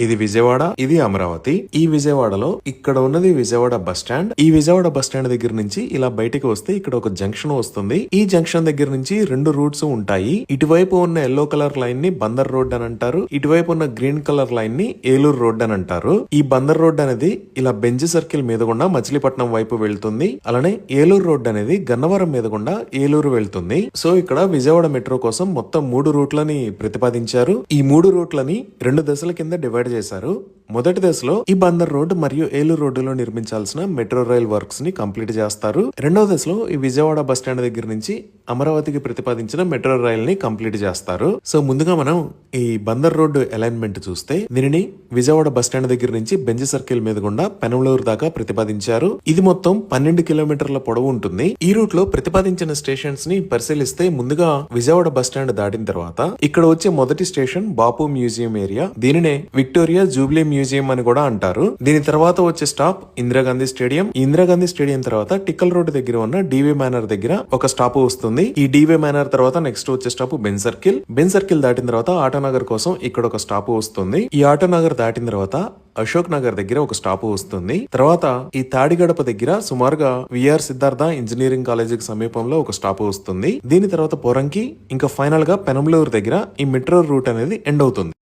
ఇది విజయవాడ, ఇది అమరావతి. ఈ విజయవాడలో ఇక్కడ ఉన్నది విజయవాడ బస్ స్టాండ్. ఈ విజయవాడ బస్ స్టాండ్ దగ్గర నుంచి ఇలా బయటికి వస్తే ఇక్కడ ఒక జంక్షన్ వస్తుంది. ఈ జంక్షన్ దగ్గర నుంచి 2 రూట్స్ ఉంటాయి. ఇటువైపు ఉన్న ఎల్లో కలర్ లైన్ ని బందర్ రోడ్ అని అంటారు. ఇటువైపు ఉన్న గ్రీన్ కలర్ లైన్ ని ఏలూరు రోడ్ అని అంటారు. ఈ బందర్ రోడ్ అనేది ఇలా బెంజ్ సర్కిల్ మీద గుండా మచిలీపట్నం వైపు వెళ్తుంది. అలానే ఏలూరు రోడ్ అనేది గన్నవరం మీద గుండా ఏలూరు వెళ్తుంది. సో ఇక్కడ విజయవాడ మెట్రో కోసం మొత్తం 3 రూట్లని ప్రతిపాదించారు. ఈ 3 రూట్లని 2 దశల కింద డివైడ్ చేశారు. మొదటి దశలో ఈ బందర్ రోడ్ మరియు ఏలూరు రోడ్డులో నిర్మించాల్సిన మెట్రో రైల్ వర్క్స్ ని కంప్లీట్ చేస్తారు. రెండవ దశలో ఈ విజయవాడ బస్ స్టాండ్ దగ్గర నుంచి అమరావతికి ప్రతిపాదించిన మెట్రో రైల్ ని కంప్లీట్ చేస్తారు. సో ముందుగా మనం ఈ బందర్ రోడ్డు అలైన్మెంట్ చూస్తే దీనిని విజయవాడ బస్ స్టాండ్ దగ్గర నుంచి బెంజ్ సర్కిల్ మీద గుండా పెనంలూరు దాకా ప్రతిపాదించారు. ఇది మొత్తం 12 కిలోమీటర్ల పొడవు ఉంటుంది. ఈ రూట్ లో ప్రతిపాదించిన స్టేషన్స్ ని పరిశీలిస్తే ముందుగా విజయవాడ బస్ స్టాండ్ దాటిన తర్వాత ఇక్కడ వచ్చే మొదటి స్టేషన్ బాపు మ్యూజియం ఏరియా. దీనినే విక్టోరియా జూబ్లీ మ్యూజియం అని కూడా అంటారు. దీని తర్వాత వచ్చే స్టాప్ ఇందిరాగాంధీ స్టేడియం. ఈ ఇందిరాగాంధీ స్టేడియం తర్వాత టిక్కల్ రోడ్ దగ్గర ఉన్న డీవే మేనర్ దగ్గర ఒక స్టాప్ వస్తుంది. ఈ డీవే మేనర్ తర్వాత నెక్స్ట్ వచ్చే stop Ben circle. Ben circle దాటిన తర్వాత ఆటోనగర్ కోసం ఇక్కడ ఒక స్టాప్ వస్తుంది. ఈ ఆటోనగర్ దాటిన తర్వాత అశోక్ నగర్ దగ్గర ఒక స్టాప్ వస్తుంది. తర్వాత ఈ తాడిగడప దగ్గర సుమారుగా విఆర్ సిద్ధార్థ ఇంజనీరింగ్ కాలేజీకి సమీపంలో ఒక స్టాప్ వస్తుంది. దీని తర్వాత పొరంకి, ఇంకా ఫైనల్ గా పెనంలూరు దగ్గర ఈ మెట్రో రూట్ అనేది ఎండ్ అవుతుంది.